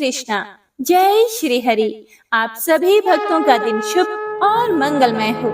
कृष्णा। जय श्री हरि। आप सभी भक्तों का दिन शुभ और मंगलमय हो।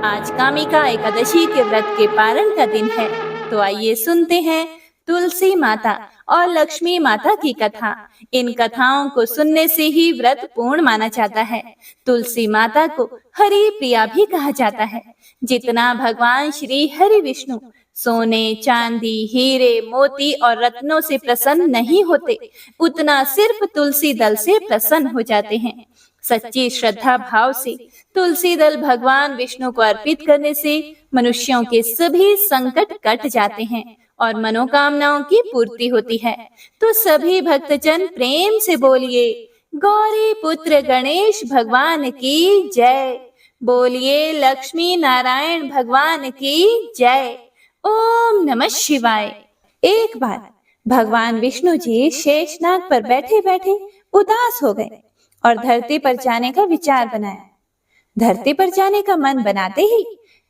आज कामिका एकादशी के व्रत के पारण का दिन है, तो आइए सुनते हैं तुलसी माता और लक्ष्मी माता की कथा। इन कथाओं को सुनने से ही व्रत पूर्ण माना जाता है। तुलसी माता को हरि प्रिया भी कहा जाता है। जितना भगवान श्री हरि विष्णु सोने, चांदी, हीरे, मोती और रत्नों से प्रसन्न नहीं होते, उतना सिर्फ तुलसी दल से प्रसन्न हो जाते हैं। सच्ची श्रद्धा भाव से तुलसी दल भगवान विष्णु को अर्पित करने से मनुष्यों के सभी संकट कट जाते हैं और मनोकामनाओं की पूर्ति होती है। तो सभी भक्तजन प्रेम से बोलिए, गौरी पुत्र गणेश भगवान की जय। बोलिए, लक्ष्मी नारायण भगवान की जय। ओम नमः शिवाय। एक बार भगवान विष्णु जी शेषनाग पर बैठे बैठे उदास हो गए और धरती पर जाने का विचार बनाया। धरती पर जाने का मन बनाते ही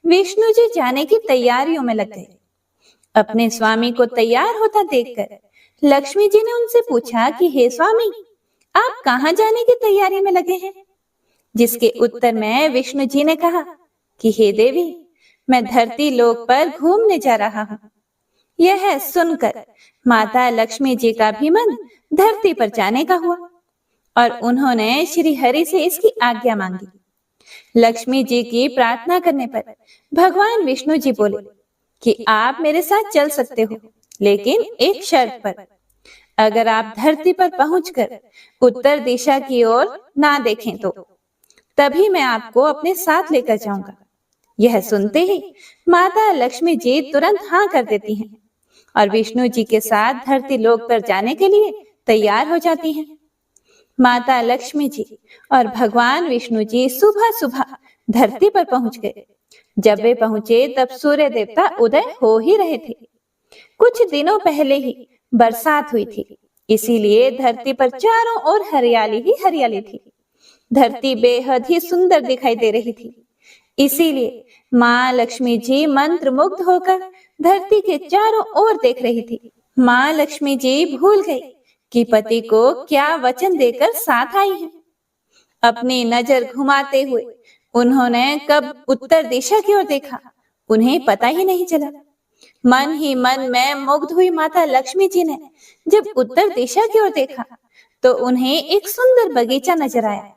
विष्णु जी जाने की तैयारियों में लग गए। अपने स्वामी को तैयार होता देखकर लक्ष्मी जी ने उनसे पूछा कि हे स्वामी, आप कहाँ जाने की तैयारी में लगे हैं? जिसके उत्तर में विष्णु जी ने कहा कि हे देवी, मैं धरती लोक पर घूमने जा रहा हूँ। यह सुनकर माता लक्ष्मी जी का भी मन धरती पर जाने का हुआ और उन्होंने श्री हरि से इसकी आज्ञा मांगी। लक्ष्मी जी की प्रार्थना करने पर भगवान विष्णु जी बोले कि आप मेरे साथ चल सकते हो, लेकिन एक शर्त पर। अगर आप धरती पर पहुंचकर उत्तर दिशा की ओर ना देखें तो तभी मैं आपको अपने साथ लेकर जाऊंगा। यह सुनते ही माता लक्ष्मी जी तुरंत हाँ कर देती हैं और विष्णु जी के साथ धरती लोक पर जाने के लिए तैयार हो जाती हैं। माता लक्ष्मी जी और भगवान विष्णु जी सुबह सुबह धरती पर पहुंच गए। जब वे पहुंचे तब सूर्य देवता उदय हो ही रहे थे। कुछ दिनों पहले ही बरसात हुई थी, इसीलिए धरती पर चारों ओर हरियाली ही हरियाली थी। धरती बेहद ही सुंदर दिखाई दे रही थी। इसीलिए माँ लक्ष्मी जी मंत्र मुग्ध होकर धरती के चारों ओर देख रही थी। माँ लक्ष्मी जी भूल गई कि पति को क्या वचन देकर साथ आई है। अपनी नजर घुमाते हुए उन्होंने कब उत्तर दिशा की ओर देखा, उन्हें पता ही नहीं चला। मन ही मन में मुग्ध हुई माता लक्ष्मी जी ने जब उत्तर दिशा की ओर देखा तो उन्हें एक सुंदर बगीचा नजर आया।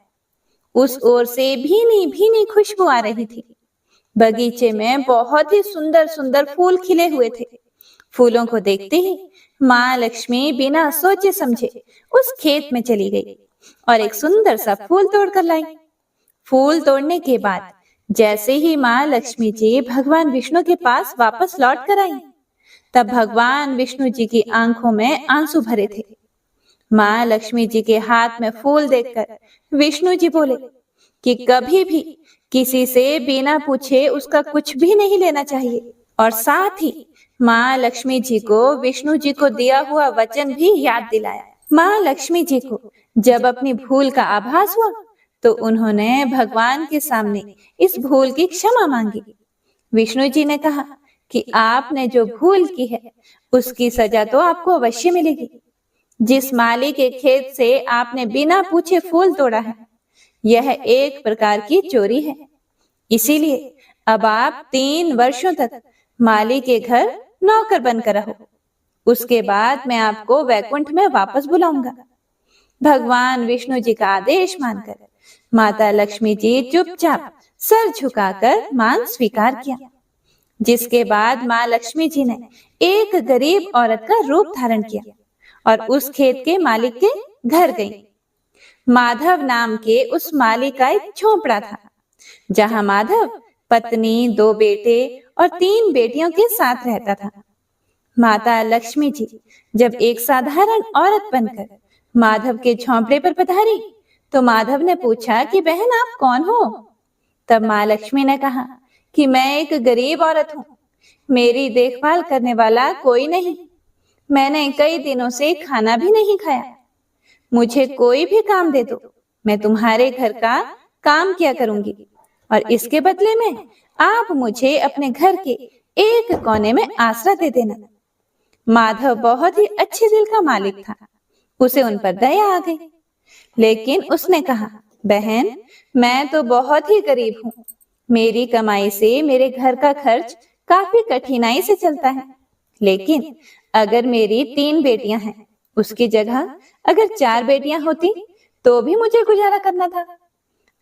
उस ओर से भीनी भीनी खुशबू आ रही थी। बगीचे में बहुत ही सुंदर सुंदर फूल खिले हुए थे। फूलों को देखते ही माँ लक्ष्मी बिना सोचे समझे उस खेत में चली गई और एक सुंदर सा फूल तोड़कर लाई। फूल तोड़ने के बाद जैसे ही माँ लक्ष्मी जी भगवान विष्णु के पास वापस लौट कर आई, तब भगवान विष्णु जी की आंखों में आंसू भरे थे। माँ लक्ष्मी जी के हाथ में फूल देखकर विष्णु जी बोले कि कभी भी किसी से बिना पूछे उसका कुछ भी नहीं लेना चाहिए, और साथ ही माँ लक्ष्मी जी को विष्णु जी को दिया हुआ वचन भी याद दिलाया। माँ लक्ष्मी जी को जब अपनी भूल का आभास हुआ तो उन्होंने भगवान के सामने इस भूल की क्षमा मांगी। विष्णु जी ने कहा कि आपने जो भूल की है उसकी सजा तो आपको अवश्य मिलेगी। जिस माली के खेत से आपने बिना पूछे फूल तोड़ा है, यह एक प्रकार की चोरी है। इसीलिए अब आप 3 वर्षों तक माली के घर नौकर बनकर रहो। उसके बाद मैं आपको वैकुंठ में वापस बुलाऊंगा। भगवान विष्णु जी का आदेश मानकर माता लक्ष्मी जी चुपचाप सर झुकाकर मान स्वीकार किया। जिसके बाद माँ लक्ष्मी जी ने एक गरीब औरत का रूप धारण किया और उस खेत के मालिक के घर गई। माधव नाम के उस मालिक का एक झोपड़ा था, जहां माधव पत्नी, 2 बेटे और 3 बेटियों के साथ रहता था। माता लक्ष्मी जी जब एक साधारण औरत बनकर माधव के झोंपड़े पर पधारी तो माधव ने पूछा कि बहन, आप कौन हो? तब माँ लक्ष्मी ने कहा कि मैं एक गरीब औरत हूँ, मेरी देखभाल करने वाला कोई नहीं। मैंने कई दिनों से खाना भी नहीं खाया। मुझे कोई भी काम दे दो, मैं तुम्हारे घर का काम किया करूंगी, और इसके बदले में आप मुझे अपने घर के एक कोने में आसरा दे देना। माधव बहुत ही अच्छे दिल का मालिक था। उसे उन पर दया आ गई लेकिन उसने कहा, बहन, मैं तो बहुत ही गरीब हूँ। मेरी कमाई से मेरे घर का खर्च काफी कठिनाई से चलता है। लेकिन अगर मेरी 3 बेटियां हैं, उसकी जगह अगर 4 बेटियां होती तो भी मुझे गुजारा करना था।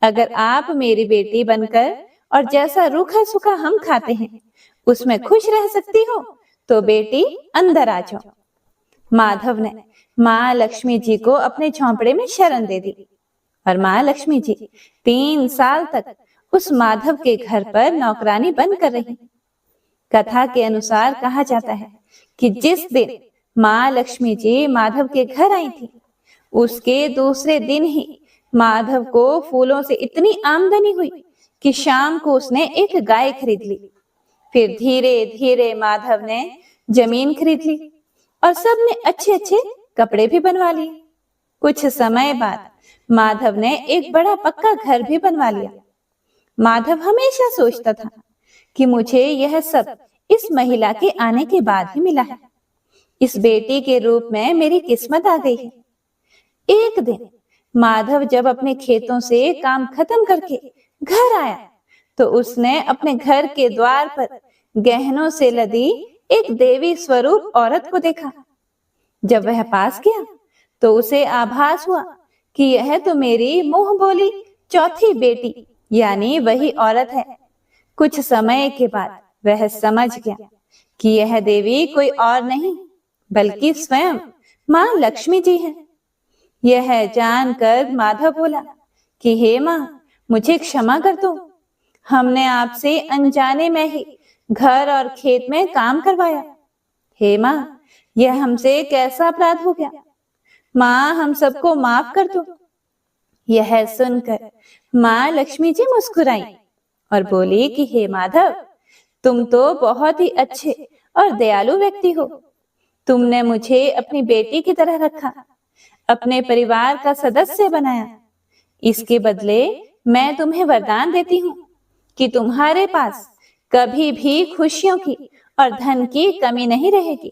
अगर आप मेरी बेटी बनकर और जैसा रूखा सूखा हम खाते हैं उसमें खुश रह सकती हो तो बेटी अंदर आ जाओ। माधव ने माँ लक्ष्मी जी को अपने झोंपड़े में शरण दे दी और माँ लक्ष्मी जी 3 साल तक उस माधव के घर पर नौकरानी बनकर रही। कथा के अनुसार कहा जाता है कि जिस दिन माँ लक्ष्मी जी माधव के घर आई थी, उसके दूसरे दिन ही माधव को फूलों से इतनी आमदनी हुई कि शाम को उसने एक गाय खरीद ली। फिर धीरे धीरे माधव ने जमीन खरीद ली और सबने अच्छे अच्छे कपड़े भी बनवा लिए। कुछ समय बाद माधव ने एक बड़ा पक्का घर भी बनवा लिया। माधव हमेशा सोचता था कि मुझे यह सब इस महिला के आने के बाद ही मिला है। इस बेटी के रूप में मेरी किस्मत आ गई है। एक दिन माधव जब अपने खेतों से काम खत्म करके घर आया तो उसने अपने घर के द्वार पर गहनों से लदी एक देवी स्वरूप औरत को देखा। जब वह पास गया तो उसे आभास हुआ कि यह तो मेरी मुंह बोली चौथी बेटी यानी वही औरत है। कुछ समय के बाद वह समझ गया कि यह देवी कोई और नहीं बल्कि स्वयं माँ लक्ष्मी जी है। यह जानकर माधव बोला कि हे माँ, मुझे क्षमा कर दो। हमने आपसे अनजाने में ही घर और खेत में काम करवाया। हे माँ, यह हमसे कैसा अपराध हो गया। माँ, हम सबको माफ कर दो। यह सुनकर माँ लक्ष्मी जी मुस्कुराई और बोली कि हे माधव, तुम तो बहुत ही अच्छे और दयालु व्यक्ति हो। तुमने मुझे अपनी बेटी की तरह रखा, अपने परिवार का सदस्य बनाया। इसके बदले मैं तुम्हें वरदान देती हूँ कि तुम्हारे पास कभी भी खुशियों की और धन की कमी नहीं रहेगी।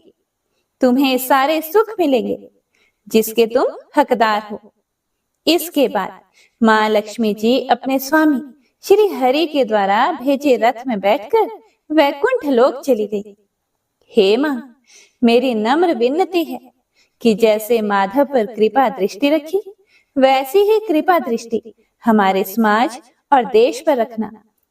तुम्हें सारे सुख मिलेंगे जिसके तुम हकदार हो। इसके बाद माँ लक्ष्मी जी अपने स्वामी श्री हरि के द्वारा भेजे रथ में बैठकर वैकुंठ लोक चली गई। हे माँ, मेरी नम्र विनती है कि जैसे माधव पर कृपा दृष्टि रखी वैसी ही कृपा दृष्टि हमारे समाज और देश पर रखना।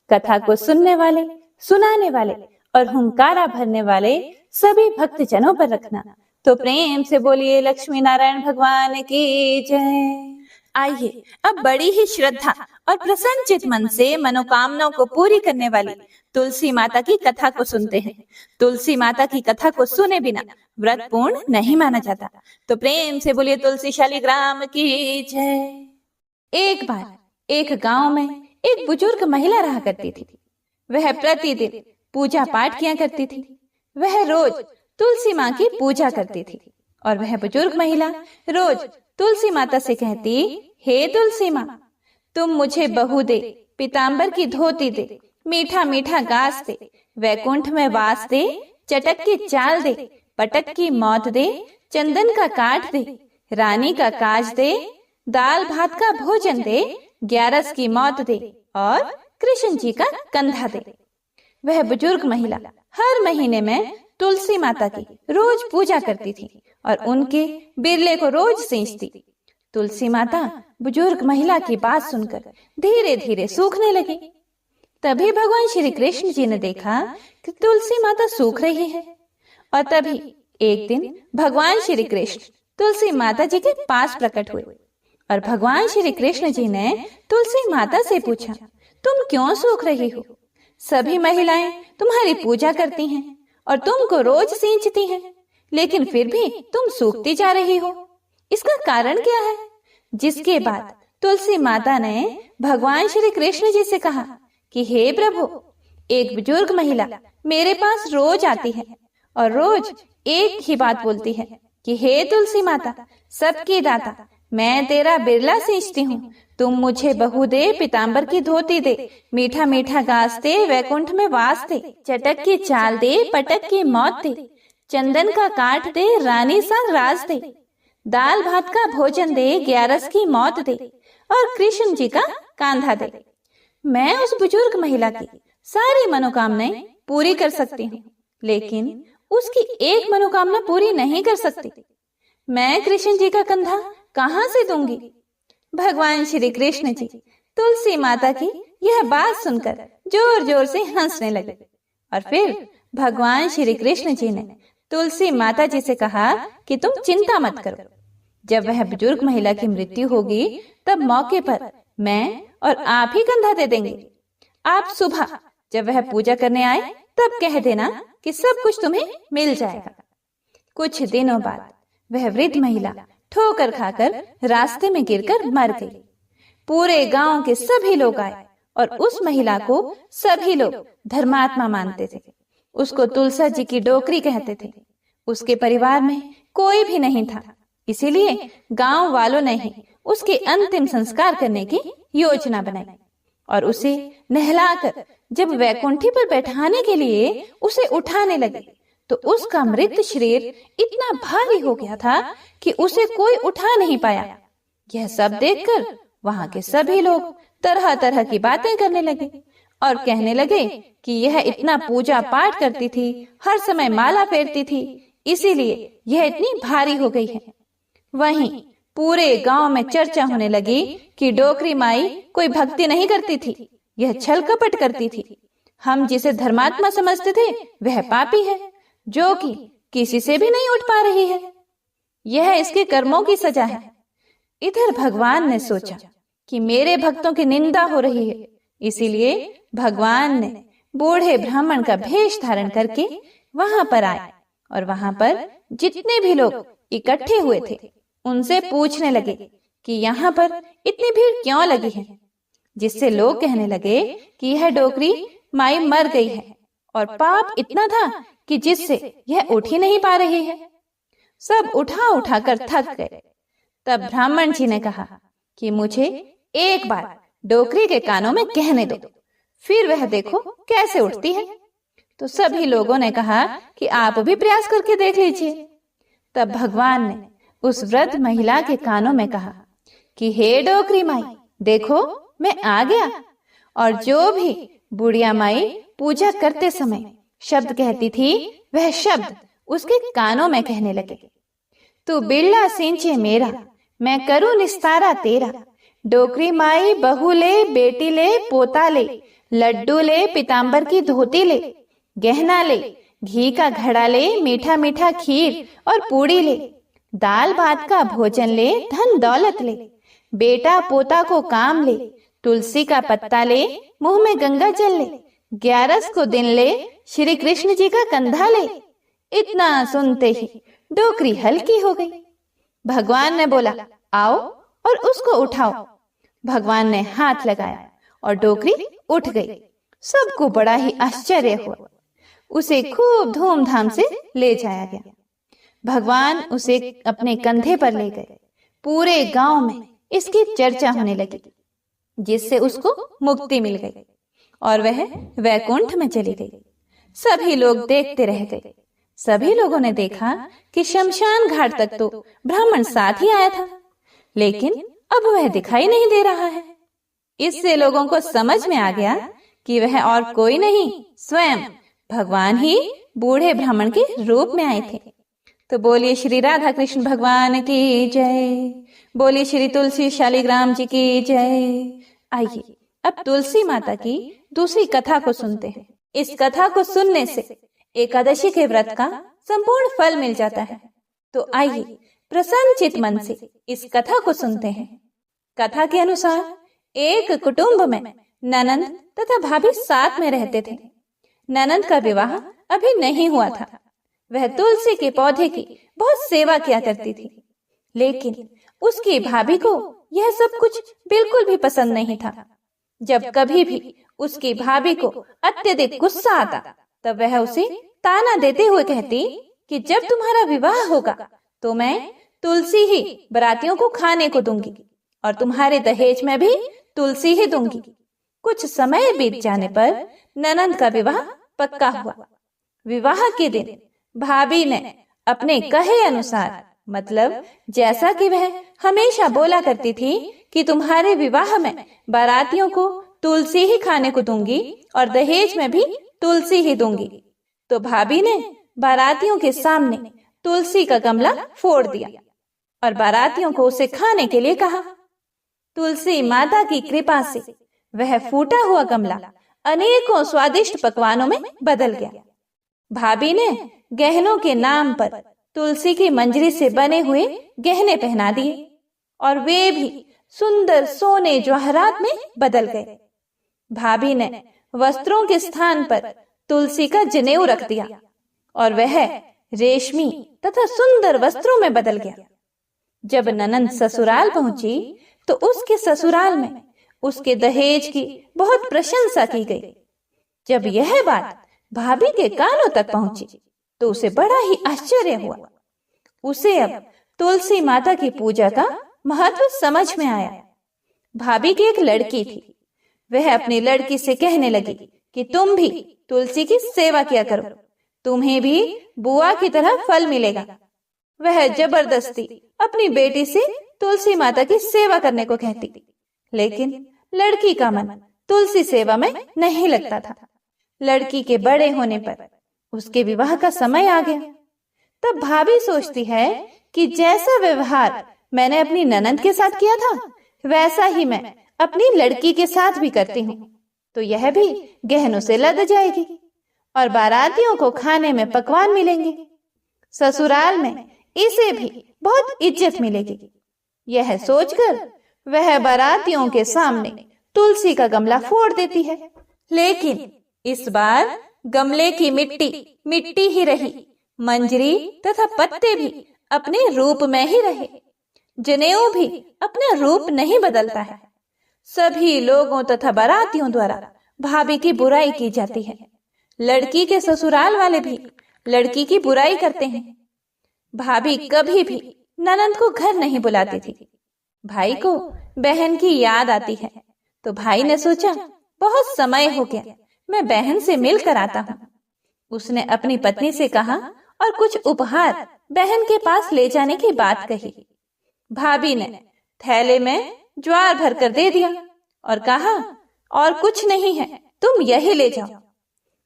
कथा को सुनने वाले, सुनाने वाले और हुंकारा भरने वाले सभी भक्तजनों पर रखना। तो प्रेम से बोलिए लक्ष्मी नारायण भगवान की जय। आइए अब बड़ी ही श्रद्धा और प्रसन्नचित मन से मनोकामनाओं को पूरी करने वाली तुलसी माता की कथा को सुनते हैं। तुलसी माता की कथा को सुने बिना व्रत पूर्ण नहीं माना जाता। तो प्रेम से बोलिए तुलसी शालिग्राम की जय। एक बार एक गांव में एक बुजुर्ग महिला रहा करती थी। वह प्रतिदिन पूजा पाठ किया करती थी। वह रोज तुलसी माँ की पूजा करती थी और वह बुजुर्ग महिला रोज तुलसी माता से कहती, हे तुलसी माँ, तुम मुझे बहू दे, पीताम्बर की धोती दे, मीठा मीठा घास दे, वैकुंठ में वास दे, चटक की चाल दे, पटक की मौत दे, चंदन का काठ दे, रानी का काज दे, दाल भात का भोजन दे, 11 की मौत दे और कृष्ण जी का कंधा दे। वह बुजुर्ग महिला हर महीने में तुलसी माता की रोज पूजा करती थी और उनके बिरले को रोज सींचती। तुलसी माता बुजुर्ग महिला की बात सुनकर धीरे धीरे सूखने लगी। तभी भगवान श्री कृष्ण जी ने देखा कि तुलसी माता सूख रही है और तभी एक दिन भगवान श्री कृष्ण तुलसी माता जी के पास प्रकट हुए और भगवान श्री कृष्ण जी ने तुलसी माता से पूछा, तुम क्यों सूख रही हो? सभी महिलाएं तुम्हारी पूजा करती हैं और तुमको रोज सींचती हैं, लेकिन फिर भी तुम सूखती जा रही हो। इसका कारण क्या है? जिसके बाद तुलसी माता ने भगवान श्री कृष्ण जी से कहा कि हे प्रभु, एक बुजुर्ग महिला मेरे पास रोज आती है और रोज एक ही बात बोलती है कि हे तुलसी माता, सबकी दाता, मैं तेरा बिरला सींचती हूँ, तुम मुझे बहू दे, पीताम्बर की धोती दे, मीठा मीठा घास दे, वैकुंठ में वास दे, चटक की चाल दे, पटक की मौत दे, चंदन का काठ दे, रानी सा राज दे, दाल भात का भोजन दे, ग्यारस की मौत दे और कृष्ण जी का कांधा दे। मैं उस बुजुर्ग महिला की सारी मनोकामनाएं पूरी कर सकती हूँ, लेकिन उसकी एक मनोकामना पूरी नहीं कर सकती। मैं कृष्ण जी का कंधा कहाँ से दूंगी? भगवान श्री कृष्ण जी तुलसी माता की यह बात सुनकर जोर जोर से हंसने लगे और फिर भगवान श्री कृष्ण जी ने तुलसी माता जी से कहा कि तुम चिंता मत करो। जब वह बुजुर्ग महिला की मृत्यु होगी तब मौके पर मैं और आप ही कंधा दे देंगे। आप सुबह जब वह पूजा करने आए तब कह देना कि सब कुछ तुम्हें मिल जाएगा। कुछ दिनों बाद वह वृद्ध महिला ठोकर खाकर रास्ते में गिरकर मर गई। पूरे गांव के सभी लोग आए और उस महिला को सभी लोग धर्मात्मा मानते थे। उसको तुलसा जी की डोकरी कहते थे। उसके परिवार में कोई भी नहीं था, इसीलिए गांव वालों ने ही उसके अंतिम संस्कार करने की योजना बनाई और उसे नहलाकर जब वैकुंठी पर बैठाने के लिए उसे उठाने लगे तो उसका मृत शरीर इतना भारी हो गया था कि उसे कोई उठा नहीं पाया। यह सब देखकर वहां के सभी लोग तरह तरह की बातें करने लगे और कहने लगे कि यह इतना पूजा पाठ करती थी, हर समय माला फेरती थी, इसीलिए यह इतनी भारी हो गई है। वहीं पूरे गांव में चर्चा होने लगी कि डोकरी माई कोई भक्ति नहीं करती थी, यह छल कपट करती थी। हम जिसे धर्मात्मा समझते थे वह पापी है, जो कि किसी से भी नहीं उठ पा रही है। यह इसके कर्मों की सजा है। इधर भगवान ने सोचा कि मेरे भक्तों की निंदा हो रही है, इसीलिए भगवान ने बूढ़े ब्राह्मण का भेष धारण करके वहां पर आए और वहां पर जितने भी लोग इकट्ठे हुए थे उनसे पूछने लगे कि यहाँ पर इतनी भीड़ क्यों लगी है, जिससे लोग कहने लगे कि यह डोकरी माई मर गई है और पाप इतना था कि जिससे यह उठ ही नहीं पा रही है। सब उठा उठा कर थक गए। तब ब्राह्मण जी ने कहा कि मुझे एक बार डोकरी के कानों में कहने दो, फिर वह देखो कैसे उठती है। तो सभी लोगों ने कहा कि आप भी प्रयास करके देख लीजिए। तब भगवान ने उस वृद्ध महिला के कानों में कहा कि हे डोकरी माई, देखो मैं आ गया। और जो भी बुढ़िया माई पूजा करते समय शब्द कहती थी वह शब्द उसके कानों में कहने लगे, तू बिरला सिंचे मेरा, मैं करूं निस्तारा तेरा। डोकरी माई बहू ले, बेटी ले, पोता ले, लड्डू ले, पीताम्बर की धोती ले, गहना ले, घी का घड़ा ले, मीठा मीठा खीर और पूड़ी ले, दाल भात का भोजन ले, धन दौलत ले, बेटा पोता को काम ले, तुलसी का पत्ता ले, मुंह में गंगा जल ले, 11 को दिन ले, श्री कृष्ण जी का कंधा ले। इतना सुनते ही डोकरी हल्की हो गई। भगवान ने बोला, आओ और उसको उठाओ। भगवान ने हाथ लगाया और डोकरी उठ गई। सबको बड़ा ही आश्चर्य हुआ। उसे खूब धूमधाम से ले जाया गया। भगवान उसे अपने कंधे पर ले गए। पूरे गांव में इसकी चर्चा होने लगी, जिससे उसको मुक्ति मिल गई और वह वैकुंठ में चली गई। सभी लोग देखते रह गए। सभी लोगों ने देखा कि शमशान घाट तक तो ब्राह्मण साथ ही आया था, लेकिन अब वह दिखाई नहीं दे रहा है। इससे लोगों को समझ में आ गया कि वह और कोई नहीं, स्वयं भगवान ही बूढ़े ब्राह्मण के रूप में आए थे। तो बोलिए श्री राधा कृष्ण भगवान की जय, बोलिए श्री तुलसी शालिग्राम जी की जय। आइए अब तुलसी माता की दूसरी कथा को सुनते हैं। इस कथा को सुनने से एकादशी के व्रत का संपूर्ण फल मिल जाता है। तो आइए प्रसन्नचित मन से इस कथा को सुनते हैं। कथा के अनुसार एक कुटुंब में ननंद तथा भाभी साथ में रहते थे। ननंद का विवाह अभी नहीं हुआ था। वह तुलसी के पौधे की बहुत सेवा किया करती थी, लेकिन उसकी भाभी को यह सब कुछ बिल्कुल भी पसंद नहीं था। जब कभी भी उसकी भाभी को अत्यधिक गुस्सा आता तब वह उसे ताना देते हुए कहती कि जब तुम्हारा विवाह होगा तो मैं तुलसी ही बरातियों को खाने को दूंगी और तुम्हारे दहेज में भी तुलसी ही दूंगी। कुछ समय बीत जाने पर ननंद का विवाह पक्का हुआ। विवाह के दिन भाभी ने अपने कहे अनुसार मतलब जैसा कि वह हमेशा बोला करती थी कि तुम्हारे विवाह में बारातियों को तुलसी ही खाने को दूंगी और दहेज में भी तुलसी ही दूंगी। तो भाभी ने बारातियों के सामने तुलसी का गमला फोड़ दिया और बारातियों को उसे खाने के लिए कहा। तुलसी माता की कृपा से वह फूटा हुआ गमला अनेकों स्वादिष्ट पकवानों में बदल गया। भाभी ने गहनों के नाम पर तुलसी की मंजरी से बने हुए गहने पहना दिए और वे भी सुंदर सोने जवाहरात में बदल गए। भाभी ने वस्त्रों के स्थान पर तुलसी का जनेऊ रख दिया और वह रेशमी तथा सुंदर वस्त्रों में बदल गया। जब ननंद ससुराल पहुंची तो उसके ससुराल में उसके दहेज की बहुत प्रशंसा की गई। जब यह बात भाभी के कानों तक पहुंची तो उसे बड़ा ही आश्चर्य हुआ। उसे अब तुलसी माता की पूजा का महत्व समझ में आया। भाभी की एक लड़की थी। वह अपनी लड़की से कहने लगी कि तुम भी तुलसी की सेवा किया करो, तुम्हें भी बुआ की तरह फल मिलेगा। वह जबरदस्ती अपनी बेटी से तुलसी माता की सेवा करने को कहती, लेकिन लड़की का मन तुलसी सेवा में नहीं लगता था। लड़की के बड़े होने पर उसके विवाह का समय आ गया। तब भाभी सोचती है कि जैसा व्यवहार मैंने अपनी ननंद के साथ किया था वैसा ही मैं अपनी लड़की के साथ भी करती हूँ, तो यह भी गहनों से लद जाएगी और बारातियों को खाने में पकवान मिलेंगे। ससुराल में इसे भी बहुत इज्जत मिलेगी। यह सोचकर वह बारातियों के सामने तुलसी का गमला फोड़ देती है। लेकिन इस बार गमले की मिट्टी मिट्टी ही रही, मंजरी तथा पत्ते भी अपने रूप में ही रहे। जनेऊ भी अपना रूप नहीं बदलता है। सभी लोगों तथा बारातियों द्वारा भाभी की बुराई की जाती है। लड़की के ससुराल वाले भी लड़की की बुराई करते हैं। भाभी कभी भी ननंद को घर नहीं बुलाती थी। भाई को बहन की याद आती है तो भाई ने सोचा बहुत समय हो गया, मैं बहन से मिलकर आता हूँ। उसने अपनी पत्नी से कहा और कुछ उपहार बहन के पास ले जाने की बात कही। भाभी ने थैले में ज्वार भरकर दे दिया और कहा और कुछ नहीं है, तुम यही ले जाओ।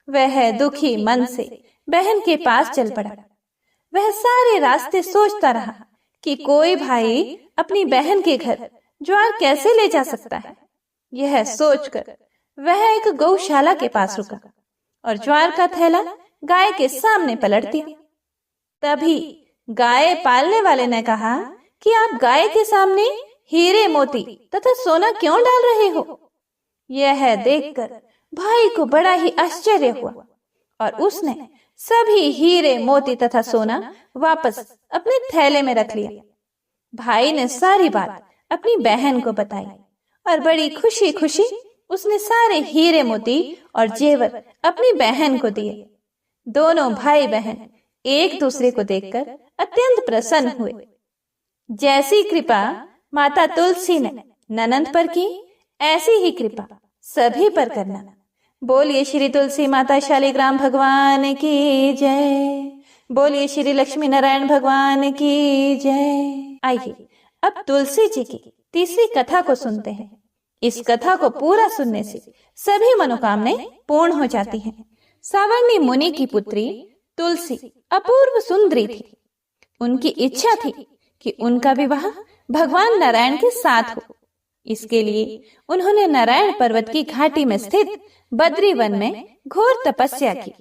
वह दुखी मन से बहन के पास चल पड़ा। वह सारे रास्ते सोचता रहा कि कोई भाई अपनी बहन के घर ज्वार कैसे ले जा सकता है। यह सोचकर वह एक गौशाला के पास रुका और ज्वार का थैला गाय के सामने पलट दिया। तभी गाय पालने वाले ने कहा कि आप गाय के सामने हीरे मोती तथा सोना क्यों डाल रहे हो? यह देखकर भाई को बड़ा ही आश्चर्य हुआ और उसने सभी हीरे मोती तथा सोना वापस अपने थैले में रख लिया। भाई ने सारी बात अपनी बहन को बताई और बड़ी खुशी खुशी उसने सारे हीरे मोती और जेवर अपनी बहन को दिए। दोनों भाई बहन एक दूसरे को देखकर अत्यंत प्रसन्न हुए। जैसी कृपा माता तुलसी ने ननंद पर की, ऐसी ही कृपा सभी पर करना। बोलिए श्री तुलसी माता शालिग्राम भगवान की जय। बोलिए श्री लक्ष्मी नारायण भगवान की जय। आइए अब तुलसी जी की तीसरी कथा को सुनते हैं। इस कथा को पूरा सुनने से सभी मनोकामनाएं पूर्ण हो जाती हैं। सावर्णी मुनि की पुत्री तुलसी अपूर्व सुंदरी थी। उनकी इच्छा थी कि उनका विवाह भगवान नारायण के साथ हो। इसके लिए उन्होंने नारायण पर्वत की घाटी में स्थित बद्री वन में घोर तपस्या की।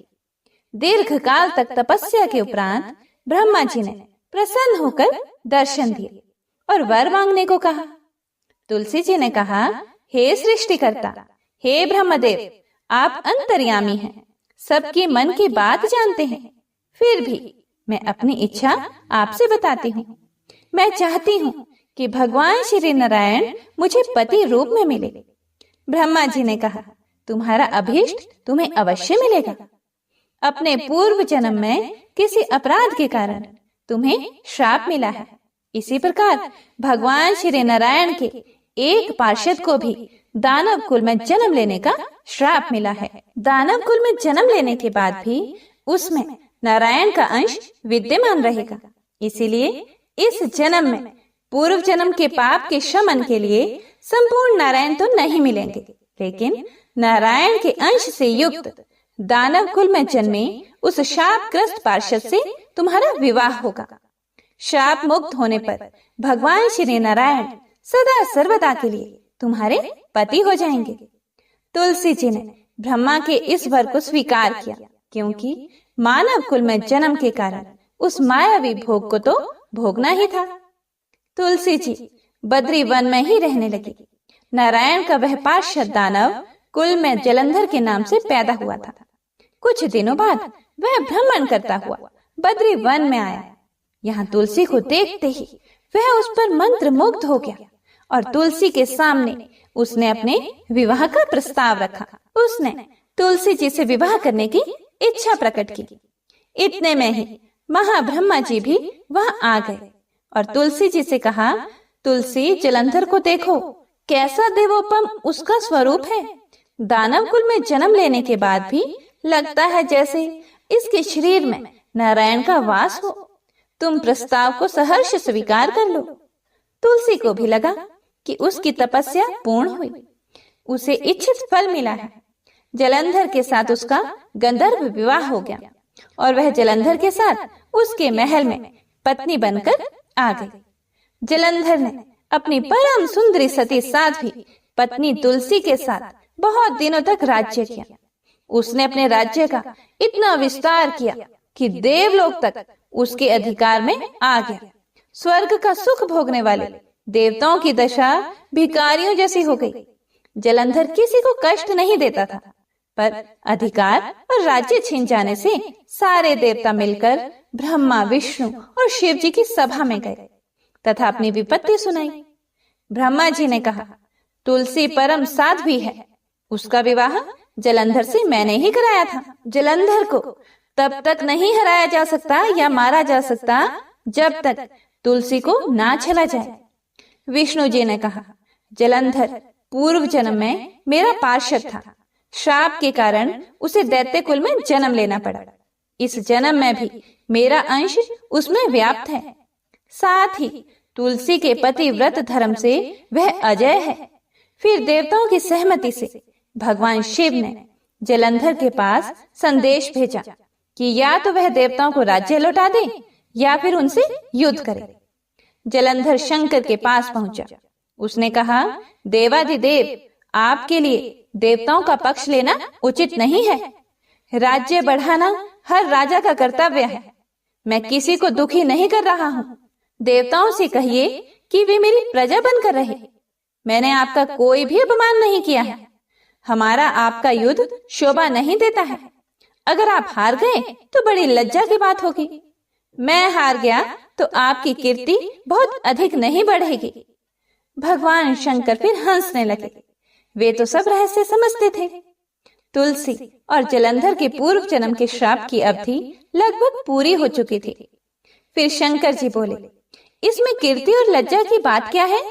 दीर्घ काल तक तपस्या के उपरांत ब्रह्मा जी ने प्रसन्न होकर दर्शन दिए और वर मांगने को कहा। तुलसी जी ने कहा, हे सृष्टिकर्ता, हे ब्रह्मदेव, आप अंतर्यामी हैं, सबके मन की बात जानते हैं। फिर भी मैं अपनी इच्छा आपसे बताती हूँ। मैं चाहती हूँ कि भगवान श्री नारायण मुझे पति रूप में मिले। ब्रह्मा जी ने कहा, तुम्हारा अभीष्ट तुम्हें अवश्य मिलेगा। अपने पूर्व जन्म में किसी अपराध के कारण तुम्हें श्राप मिला है। इसी प्रकार भगवान श्री नारायण के एक पार्षद को भी दानव कुल में जन्म लेने का श्राप मिला है। दानव कुल में जन्म लेने के बाद भी उसमें नारायण का अंश विद्यमान रहेगा। इसीलिए इस जन्म में पूर्व जन्म के पाप के शमन के लिए संपूर्ण नारायण तो नहीं मिलेंगे, लेकिन नारायण के अंश से युक्त दानव कुल में जन्मे उस शापग्रस्त पार्षद से तुम्हारा विवाह होगा। शाप मुक्त होने पर भगवान श्री नारायण सदा सर्वदा के लिए तुम्हारे पति हो जाएंगे। तुलसी जी ने ब्रह्मा के इस वर को स्वीकार किया, क्योंकि मानव कुल में जन्म के कारण उस मायावी भोग को तो भोगना ही था। तुलसी जी बद्री वन में ही रहने लगी। नारायण का वह पार्षद दानव कुल में जलंधर के नाम से पैदा हुआ था। कुछ दिनों बाद वह भ्रमण करता हुआ बद्री वन में आया। यहाँ तुलसी को देखते ही वह उस पर मंत्र मुग्ध हो गया और तुलसी के सामने उसने अपने विवाह का प्रस्ताव रखा। उसने तुलसी जी से विवाह करने की इच्छा प्रकट की। इतने में ही महाब्रह्मा जी भी वहां आ गए और तुलसी जी से कहा, तुलसी, जलंधर को देखो, कैसा देवोपम उसका स्वरूप है। दानव कुल में जन्म लेने के बाद भी लगता है जैसे इसके शरीर में नारायण का वास हो। तुम प्रस्ताव को सहर्ष स्वीकार कर लो। तुलसी को भी लगा कि उसकी तपस्या पूर्ण हुई, उसे इच्छित फल मिला है। जलंधर के साथ उसका गंधर्व विवाह हो गया और वह जलंधर के साथ उसके महल में पत्नी बनकर आ गई। जलंधर ने अपनी परम सुंदरी सती साध्वी पत्नी तुलसी के साथ बहुत दिनों तक राज्य किया। उसने अपने राज्य का इतना विस्तार किया कि देवलोक तक उसके अधिकार में आ गया। स्वर्ग का सुख भोगने वाले देवताओं की दशा भिखारियों जैसी हो गई। जलंधर किसी को कष्ट नहीं देता था, पर अधिकार और राज्य छीन जाने से सारे देवता मिलकर ब्रह्मा, विष्णु और शिव जी की सभा में गए तथा अपनी विपत्ति सुनाई। ब्रह्मा जी ने कहा, तुलसी परम साध्वी है, उसका विवाह जलंधर से मैंने ही कराया था। जलंधर को तब तक नहीं हराया जा सकता या मारा जा सकता जब तक तुलसी को ना छला जाए। विष्णु जी ने कहा, जलंधर पूर्व जन्म में मेरा पार्षद था। श्राप के कारण उसे दैत्य कुल में जन्म लेना पड़ा। इस जन्म में भी मेरा अंश उसमें व्याप्त है। साथ ही तुलसी के पति व्रत धर्म से वह अजय है। फिर देवताओं की सहमति से भगवान शिव ने जलंधर के पास संदेश भेजा कि या तो वह देवताओं को राज्य लौटा दे या फिर उनसे युद्ध करे। जलंधर शंकर के पास पहुंचा। उसने कहा, देवाधिदेव, आपके लिए देवताओं का पक्ष लेना उचित नहीं है। राज्य बढ़ाना हर राजा का कर्तव्य है। मैं किसी को दुखी नहीं कर रहा हूँ। देवताओं से कहिए कि वे मेरी प्रजा बनकर रहे। मैंने आपका कोई भी अपमान नहीं किया है। हमारा आपका युद्ध शोभा नहीं देता है। अगर आप हार गए तो बड़ी लज्जा की बात होगी। मैं हार गया तो आपकी कीर्ति बहुत अधिक नहीं बढ़ेगी। भगवान शंकर फिर हंसने लगे। वे तो सब रहस्य समझते थे। तुलसी और जलंधर के पूर्व जन्म के श्राप की अवधि लगभग पूरी हो चुकी थी। फिर शंकर जी बोले, इसमें कीर्ति और लज्जा की बात क्या है?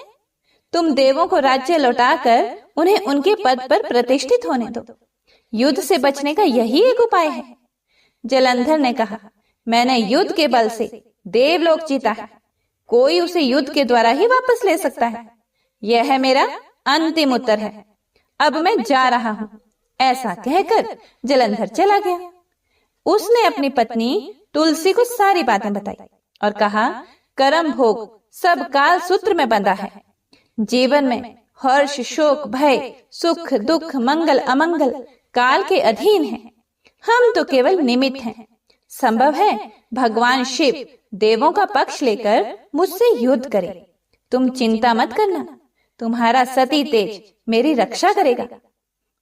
तुम देवों को राज्य लौटाकर उन्हें उनके पद पर प्रतिष्ठित होने दो। युद्ध से बचने का यही एक उपाय है। जलंधर ने कहा, मैंने युद्ध के बल से देवलोक जीता है। कोई उसे युद्ध के द्वारा ही वापस ले सकता है। यह है मेरा अंतिम उत्तर है। अब मैं जा रहा हूँ। ऐसा कहकर जलंधर चला गया। उसने अपनी पत्नी तुलसी को सारी बातें बताई और कहा, कर्म भोग सब काल सूत्र में बंधा है। जीवन में हर्ष, शोक, भय, सुख, दुख, मंगल, अमंगल काल के अधीन है। हम तो केवल निमित्त हैं। संभव है भगवान शिव देवों का पक्ष लेकर मुझसे युद्ध करे। तुम चिंता मत करना, तुम्हारा सती तेज मेरी रक्षा करेगा।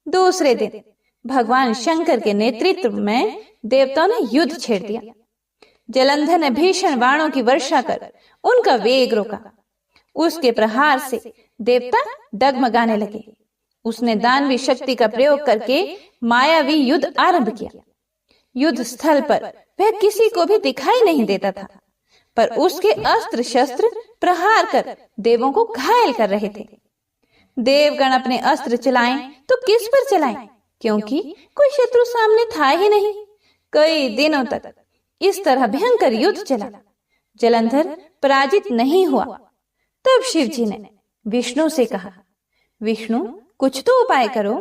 दूसरे दिन भगवान शंकर के नेतृत्व में देवताओं ने युद्ध छेड़ दिया। जलंधर ने भीषण बाणों की वर्षा कर उनका वेग रोका। उसके प्रहार से देवता डगमगाने लगे। उसने दानवी शक्ति का प्रयोग करके मायावी युद्ध आरंभ किया। युद्ध स्थल पर वह किसी को भी दिखाई नहीं देता था, पर उसके अस्त्र शस्त्र प्रहार कर देवों को घायल कर रहे थे। देवगण अपने अस्त्र चलाएं तो किस पर चलाएं, क्योंकि कोई शत्रु सामने था ही नहीं। कई दिनों तक इस तरह भयंकर युद्ध चला। जलंधर पराजित नहीं हुआ। तब शिव जी ने विष्णु से कहा, विष्णु कुछ तो उपाय करो,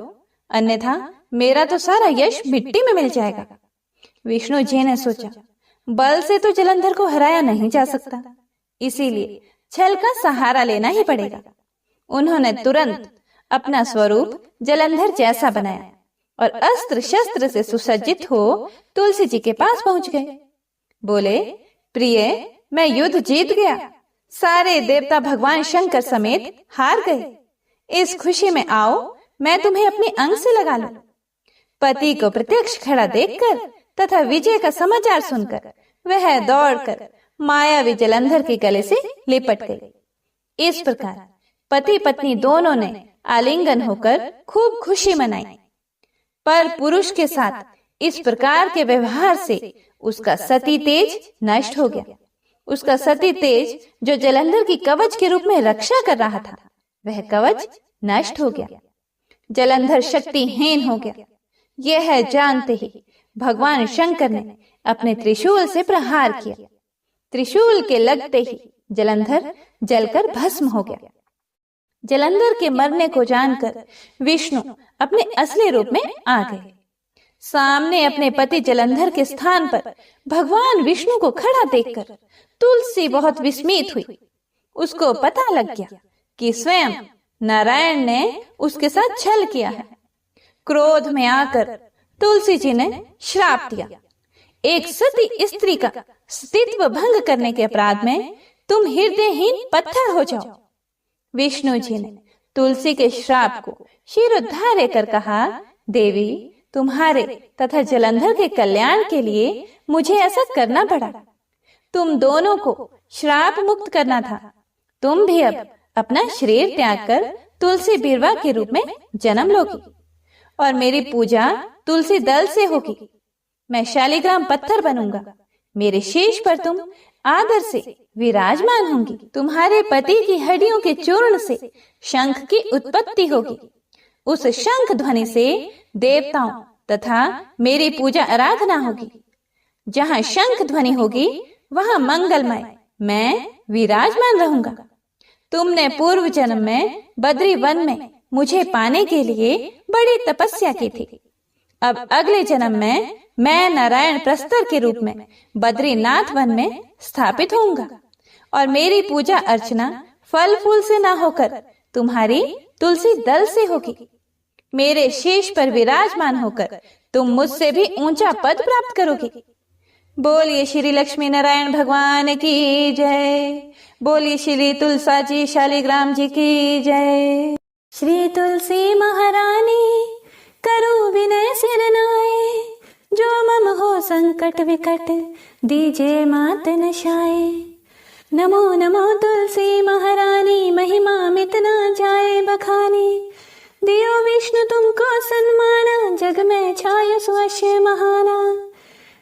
अन्यथा मेरा तो सारा यश मिट्टी में मिल जाएगा। विष्णु जी ने सोचा, बल से तो जलंधर को हराया नहीं जा सकता, इसीलिए छल का सहारा लेना ही पड़ेगा। उन्होंने तुरंत अपना स्वरूप जलंधर जैसा बनाया और अस्त्र शस्त्र से सुसज्जित हो तुलसी जी के पास पहुंच गए। बोले, प्रिय, मैं युद्ध जीत गया, सारे देवता भगवान शंकर समेत हार गए। इस खुशी में आओ, मैं तुम्हें अपने अंग से लगा लूं। पति को प्रत्यक्ष खड़ा देखकर तथा विजय का समाचार सुनकर वह दौड़कर मायावी जलंधर के गले से लिपट गई। इस प्रकार पति पत्नी दोनों ने आलिंगन होकर खूब खुशी मनाई। पर पुरुष के साथ इस प्रकार के व्यवहार से उसका सती तेज नष्ट हो गया। उसका सती तेज जो जलंधर की कवच के रूप में रक्षा कर रहा था, वह कवच नष्ट हो गया। जलंधर शक्तिहीन हो गया। यह जानते ही भगवान शंकर ने अपने त्रिशूल से प्रहार किया। त्रिशूल के लगते ही जलंधर जलकर भस्म हो गया। जलंधर के मरने को जानकर विष्णु अपने असली रूप में आ गए। सामने अपने पति जलंधर के स्थान पर भगवान विष्णु को खड़ा देखकर तुलसी बहुत विस्मित हुई। उसको पता लग गया कि स्वयं नारायण ने उसके साथ छल किया है। क्रोध में आकर तुलसी जी ने श्राप दिया, एक सती स्त्री का अस्तित्व भंग करने के अपराध में तुम हृदयहीन पत्थर हो जाओ। विष्णु जी ने तुलसी के श्राप को शिरोधार्य कर कहा, देवी, तुम्हारे तथा जलंधर के कल्याण के लिए मुझे ऐसा करना पड़ा। तुम दोनों को श्राप मुक्त करना था। तुम भी अब अपना शरीर त्याग कर तुलसी बिरवा के रूप में जन्म लोगी और मेरी पूजा तुलसी दल से होगी। मैं शालिग्राम पत्थर बनूंगा। मेरे शीश पर तुम आदर से विराजमान होंगी। तुम्हारे पति की हड्डियों के चूर्ण से शंख की उत्पत्ति होगी। उस शंख ध्वनि से देवताओं तथा मेरी पूजा आराधना होगी। जहाँ शंख ध्वनि होगी वहाँ मंगलमय मैं विराजमान रहूंगा। तुमने पूर्व जन्म में बद्री वन में मुझे पाने के लिए बड़ी तपस्या की थी। अब अगले जन्म में मैं नारायण प्रस्तर के रूप में बद्रीनाथ वन में स्थापित होऊंगा और मेरी पूजा अर्चना फल फूल से ना होकर तुम्हारी तुलसी दल से होगी। मेरे शीश पर विराजमान होकर तुम मुझसे भी ऊंचा पद प्राप्त करोगे। बोलिए श्री लक्ष्मी नारायण भगवान की जय। बोलिए श्री तुलसा जी शालिग्राम जी की जय। श्री तुलसी महारानी करो विनय सिर नाए, जो मम हो संकट विकट दीजे मात नशाए। नमो नमो तुलसी महारानी, महिमा मिट ना जाए बखानी। दियो विष्णु तुमको सन्माना, जग में छाय सुअश्य महाना।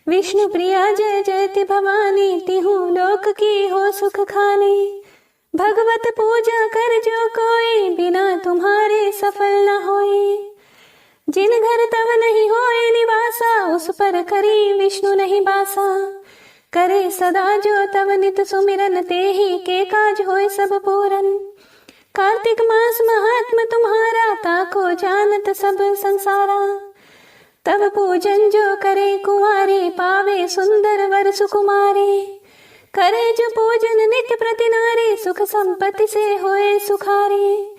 विष्णु प्रिया जय जयति भवानी, तिहु लोक की हो सुख खानी। भगवत पूजा कर जो कोई, बिना तुम्हारे सफल न होई। जिन घर तव नहीं होए निवासा, उस पर करी विष्णु नहीं बासा। करे सदा जो तव नित सुमिरन, ते ही के काज होए सब पूरन। कार्तिक मास महात्म तुम्हारा, ताको जानत सब संसारा। तब पूजन जो करे कुंवारी, पावे सुंदर वर सुकुमारी। करे जो पूजन नित्य प्रति नारी, सुख संपत्ति से होए सुखारी।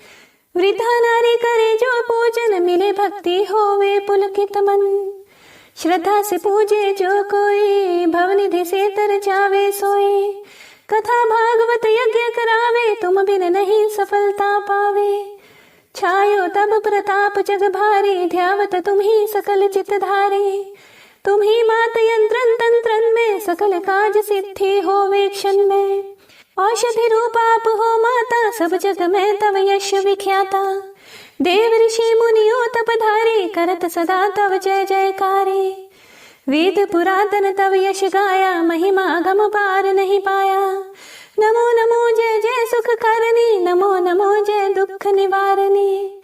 वृद्धा नारी करे जो पूजन, मिले भक्ति होवे पुलकित मन। श्रद्धा से पूजे जो कोई, भवनिधि से तर जावे सोए। कथा भागवत यज्ञ करावे, तुम बिन नहीं सफलता पावे। छायो तब प्रताप जग भारी, ध्यावत तुम ही सकल चित धारे। तुम ही मात यंत्रन तंत्रन में, सकल काज सिद्धि होवे क्षण में। औषधि रूप आप हो माता, सब जग में तव यश विख्याता। देव ऋषि मुनियो तपधारी, करत सदा तव जय जयकारे। वेद पुरातन तव यश गाया, महिमा गम पार नहीं पाया। नमो नमो जय जय सुख करनी, नमो नमो जय दुख निवारणी।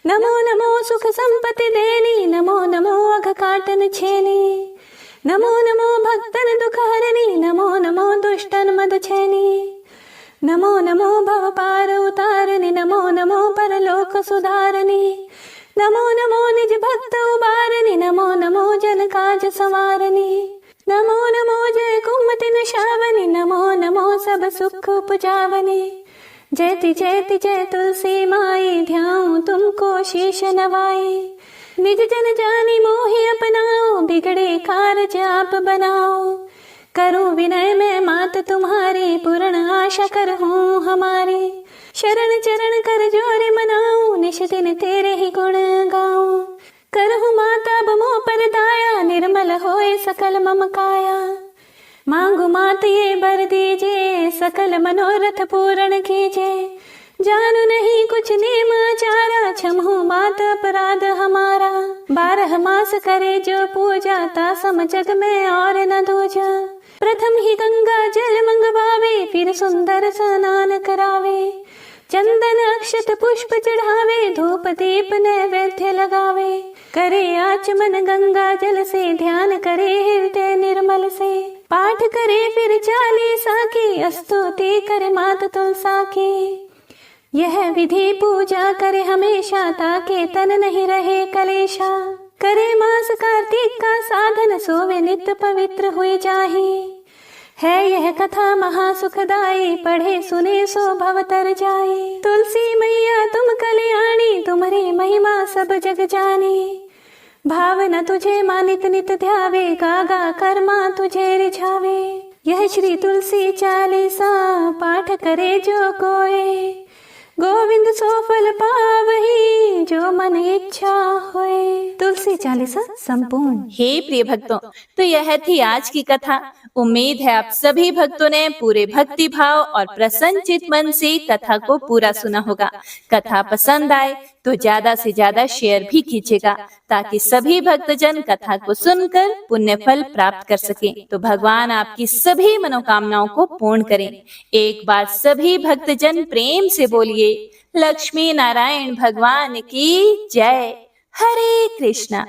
नमो नमो सुख संपत्ति देनी, नमो नमो अघ काटन छेनी। नमो नमो भक्तन दुख हरनी, नमो नमो दुष्टन मद छैनी। नमो नमो भव पार उतारनी, नमो नमो परलोक सुधारनी। नमो नमो निज भक्त उबारनी, नमो नमो जन काज संवारनी। नमो नमो जय कुमति निशावनी, नमो नमो सब सुख उपजावनी। जयति जयति जय तुलसी माई, ध्याऊं तुमको शीश नवाई। निज जन जानी मोहि अपनाओ, बिगड़े कारज आप बनाओ। करूं विनय मैं मात तुम्हारी, पूर्ण आशा कर हूँ हमारी। शरण चरण कर जोर मनाऊं, निश दिन तेरे ही गुण गाऊं। करहूं माता बमो पर दाया, निर्मल होए सकल मम काया। मांगू मात ये बर दीजिए, सकल मनोरथ पूर्ण कीजिए। जानू नहीं कुछ नेम आचारा, क्षमहु मात अपराध हमारा। 12 मास करे जो पूजा, ता सम जग में और न दूजा। प्रथम ही गंगा जल मंगवावे, फिर सुंदर स्नान करावे। चंदन अक्षत पुष्प चढ़ावे, धूप दीप नैवेद्य लगावे। करे आचमन गंगा जल से, ध्यान करे हृदय निर्मल से। पाठ करे फिर चालीसा की, स्तुति करे मात तुलसा की। यह विधि पूजा करे हमेशा, ताके तन नहीं रहे कलेशा। करे मास कार्तिक का साधन, सोवे नित्य पवित्र हुए जाहि। है यह कथा महासुखदाई, पढ़े सुने सो भव तर जाए। तुलसी मैया तुम कल्याणी, तुम्हारी महिमा सब जग जानी। भावना तुझे मानित नित ध्यावे, गागा कर्मा तुझे रिझावे। यह श्री तुलसी चालीसा, पाठ करे जो कोय। गोविंद सो फल पावही, जो मन इच्छा होए। तुलसी चालीसा संपूर्ण। हे प्रिय भक्तों, तो यह थी आज की कथा। उम्मीद है आप सभी भक्तों ने पूरे भक्ति भाव और प्रसन्नचित मन से कथा को पूरा सुना होगा। कथा पसंद आए तो ज्यादा से ज्यादा शेयर भी कीजिएगा, ताकि सभी भक्तजन कथा को सुनकर पुण्य फल प्राप्त कर सकें। तो भगवान आपकी सभी मनोकामनाओं को पूर्ण करें। एक बार सभी भक्तजन प्रेम से बोलिए, लक्ष्मी नारायण भगवान की जय। हरे कृष्णा।